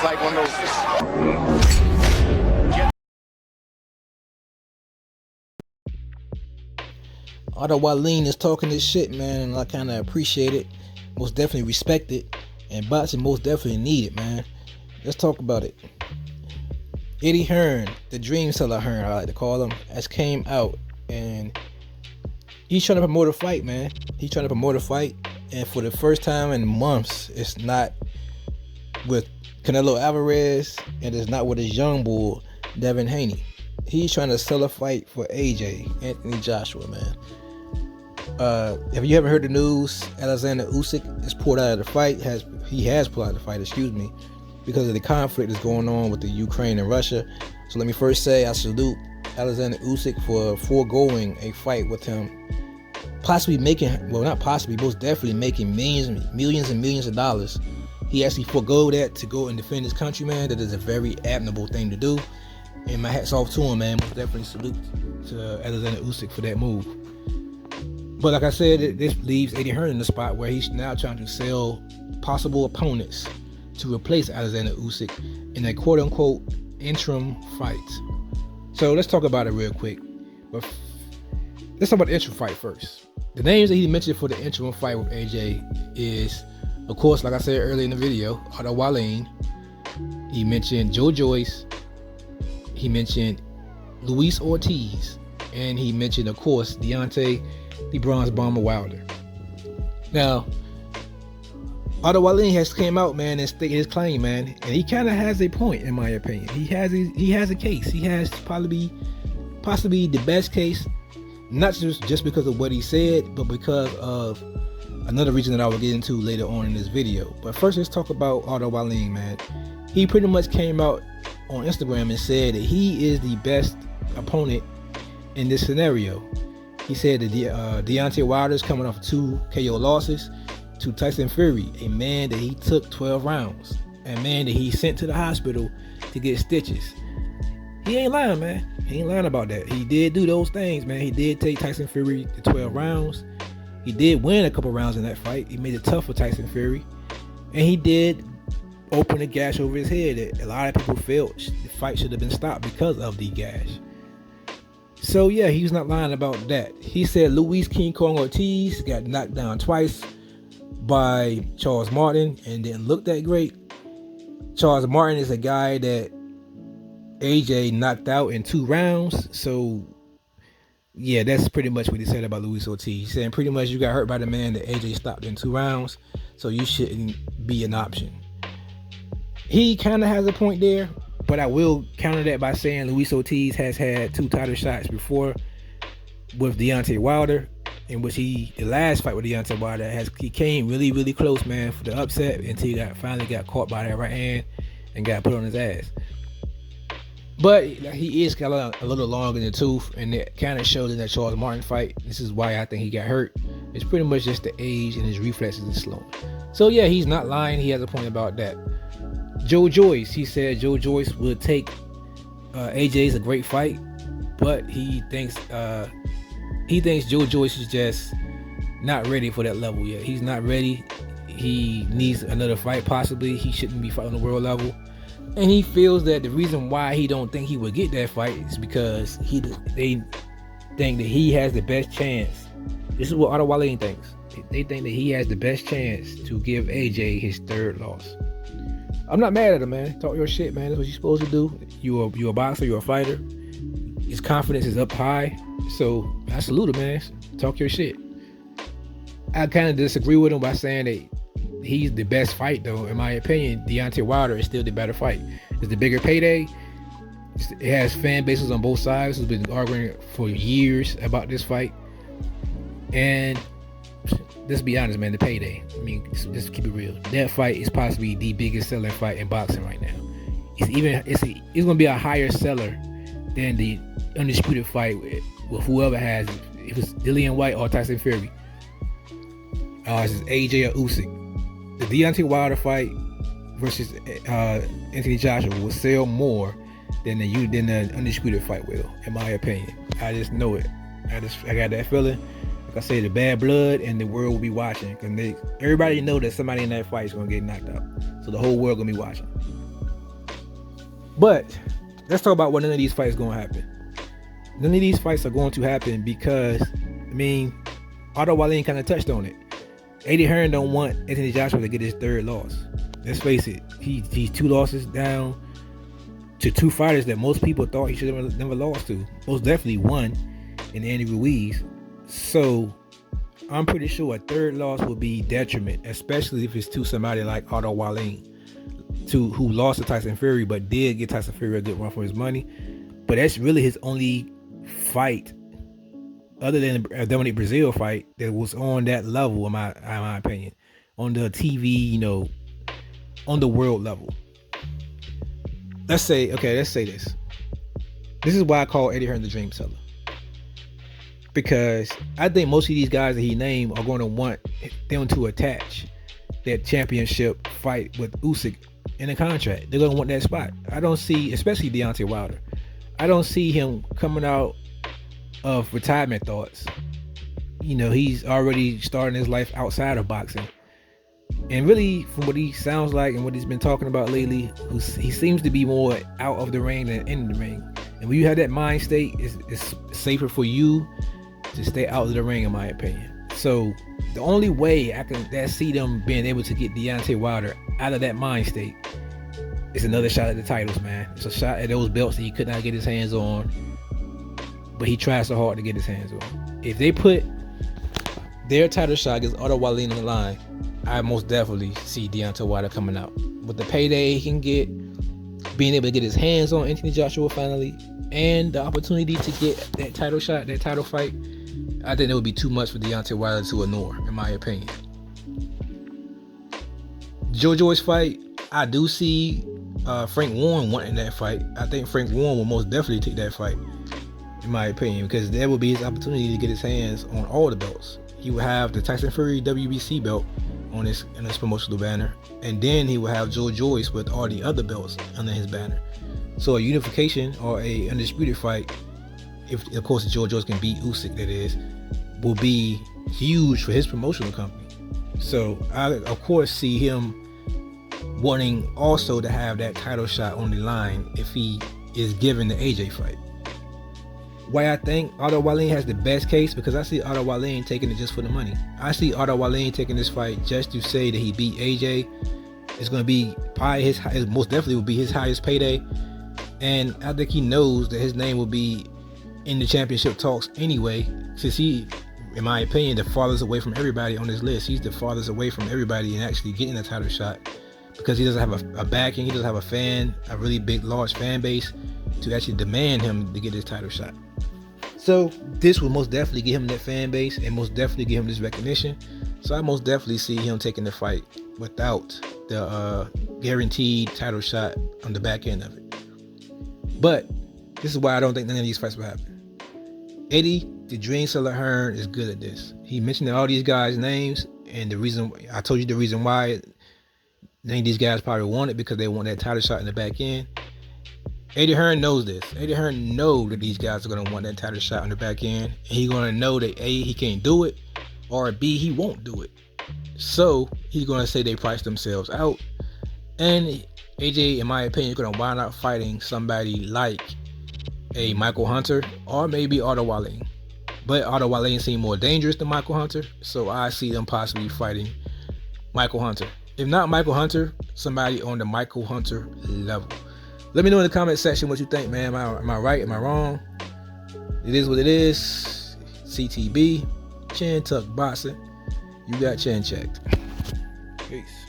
was like one of those. OTTO WALLIN is talking this shit, man, and I kind of appreciate it, most definitely respect it, and boxing most definitely need it, man. Let's talk about it. Eddie Hearn, the dream seller Hearn, I like to call him, has came out and he's trying to promote a fight, man. He's trying to promote a fight, and for the first time in months, it's not with Canelo Alvarez and it's not with his young bull, Devin Haney. He's trying to sell a fight for AJ, Anthony Joshua, man. If you haven't heard the news, Alexander Usyk is pulled out of the fight. He has pulled out of the fight, because of the conflict that's going on with the Ukraine and Russia. So let me first say I salute Alexander Usyk for foregoing a fight with him, possibly making, well, not possibly, most definitely making millions and millions of dollars. He actually forego that to go and defend his country, man. That is a very admirable thing to do, and my hat's off to him, man. Most definitely salute to Alexander Usyk for that move. But like I said, this leaves Eddie Hearn in the spot where he's now trying to sell possible opponents to replace Alexander Usyk in a quote-unquote interim fight. So let's talk about it real quick. But let's talk about the interim fight first. The names that he mentioned for the interim fight with AJ is, of course, like I said earlier in the video, OTTO WALLIN. He mentioned Joe Joyce. He mentioned Luis Ortiz. And he mentioned, of course, Deontay the Bronze Bomber Wilder. Now, OTTO WALLIN has came out, man, and stated his claim, man, and he kind of has a point, in my opinion. He has a case. He has possibly the best case, not just because of what he said, but because of another reason that I will get into later on in this video. But first, let's talk about OTTO WALLIN, man. He pretty much came out on Instagram and said that he is the best opponent in this scenario. He said that Deontay Wilder is coming off 2 KO losses to Tyson Fury, a man that he took 12 rounds, a man that he sent to the hospital to get stitches. He ain't lying, man. He ain't lying about that. He did do those things, man. He did take Tyson Fury to 12 rounds. He did win a couple rounds in that fight. He made it tough for Tyson Fury, and he did open a gash over his head that a lot of people felt the fight should have been stopped because of the gash. So yeah, he's not lying about that. He said Luis King Kong Ortiz got knocked down twice by Charles Martin and didn't look that great. Charles Martin is a guy that AJ knocked out in 2 rounds. So yeah, that's pretty much what he said about Luis Ortiz. He's saying pretty much you got hurt by the man that AJ stopped in 2 rounds, so you shouldn't be an option. He kind of has a point there, but I will counter that by saying Luis Ortiz has had 2 title shots before with Deontay Wilder, in which the last fight with Deontay Wilder, he came really close, man, for the upset until he finally got caught by that right hand and got put on his ass. But he is kind of a little long in the tooth, and it kind of showed in that Charles Martin fight. This is why I think he got hurt. It's pretty much just the age and his reflexes is slowing. So yeah, he's not lying. He has a point about that. Joe Joyce, he said Joe Joyce would take AJ's a great fight, but he thinks Joe Joyce is just not ready for that level yet. He's not ready. He needs another fight possibly. He shouldn't be fighting on the world level. And he feels that the reason why he don't think he would get that fight is because they think that he has the best chance. This is what OTTO WALLIN thinks. They think that he has the best chance to give AJ his 3rd loss. I'm not mad at him, man. Talk your shit, man. That's what you're supposed to do. You're a boxer, you're a fighter. His confidence is up high. So I salute him, man. Talk your shit. I kind of disagree with him by saying that he's the best fight, though. In my opinion, Deontay Wilder is still the better fight. It's the bigger payday. It has fan bases on both sides who've been arguing for years about this fight. And let's be honest, man, the payday. I mean, just keep it real. That fight is possibly the biggest selling fight in boxing right now. It's gonna be a higher seller than the undisputed fight with whoever has it. If it's Dillian White or Tyson Fury. It's AJ or Usyk. The Deontay Wilder fight versus Anthony Joshua will sell more than the undisputed fight will, in my opinion. I just know it. I got that feeling. Like I say, the bad blood and the world will be watching, because everybody know that somebody in that fight is gonna get knocked out. So the whole world gonna be watching. But let's talk about what none of these fights going to happen. None of these fights are going to happen because, I mean, OTTO WALLIN kind of touched on it. Eddie Hearn don't want Anthony Joshua to get his third loss. Let's face it, he's 2 losses down to 2 fighters that most people thought he should have never lost to. Most definitely one in Andy Ruiz. So I'm pretty sure a third loss will be detriment, especially if it's to somebody like OTTO WALLIN, who lost to Tyson Fury but did get Tyson Fury a good run for his money. But that's really his only fight, other than a Dominic Brazil fight, that was on that level, in my opinion, on the TV, on the world level. Let's say this. This is why I call Eddie Hearn the dream seller. Because I think most of these guys that he named are going to want them to attach that championship fight with Usyk in a contract. They're going to want that spot. I don't see, especially Deontay Wilder, I don't see him coming out of retirement thoughts. He's already starting his life outside of boxing. And really, from what he sounds like and what he's been talking about lately, he seems to be more out of the ring than in the ring. And when you have that mind state, it's safer for you to stay out of the ring, in my opinion. So the only way I can see them being able to get Deontay Wilder out of that mind state is another shot at the titles, man. It's a shot at those belts that he could not get his hands on, but he tried so hard to get his hands on. If they put their title shot against OTTO WALLIN on the line, I most definitely see Deontay Wilder coming out with the payday he can get, being able to get his hands on Anthony Joshua finally, and the opportunity to get that title shot, that title fight. I think it would be too much for Deontay Wilder to ignore, in my opinion. Joe Joyce fight, I do see Frank Warren wanting that fight. I think Frank Warren will most definitely take that fight, in my opinion, because that would be his opportunity to get his hands on all the belts. He would have the Tyson Fury WBC belt in his promotional banner, and then he will have Joe Joyce with all the other belts under his banner. So a unification or a undisputed fight, if of course Joe Joyce can beat Usyk, that is, will be huge for his promotional company. So I of course see him wanting also to have that title shot on the line if he is given the AJ fight. Why I think OTTO WALLIN has the best case, because I see OTTO WALLIN taking it just for the money. I see OTTO WALLIN taking this fight just to say that he beat AJ. It's going to be probably it most definitely will be his highest payday, and I think he knows that his name will be in the championship talks anyway, since he, in my opinion, the farthest away from everybody on this list. He's the farthest away from everybody in actually getting a title shot, because he doesn't have a backing, he doesn't have a really big, large fan base to actually demand him to get his title shot. So this will most definitely give him that fan base and most definitely give him this recognition. So I most definitely see him taking the fight without the guaranteed title shot on the back end of it. But this is why I don't think none of these fights will happen. Eddie, the dream seller Hearn, is good at this. He mentioned all these guys' names, and the reason I told you the reason why none of these guys probably want it, because they want that title shot in the back end. Eddie Hearn knows this. Eddie Hearn knows that these guys are going to want that title shot on the back end. And he's going to know that A, he can't do it, or B, he won't do it. So he's going to say they priced themselves out. And AJ, in my opinion, is going to wind up fighting somebody like a Michael Hunter or maybe OTTO WALLIN. But OTTO WALLIN seems more dangerous than Michael Hunter, so I see them possibly fighting Michael Hunter. If not Michael Hunter, somebody on the Michael Hunter level. Let me know in the comment section what you think, man. Am I right? Am I wrong? It is what it is. CTB, Chin Tuck Boxing. You got chin checked. Peace.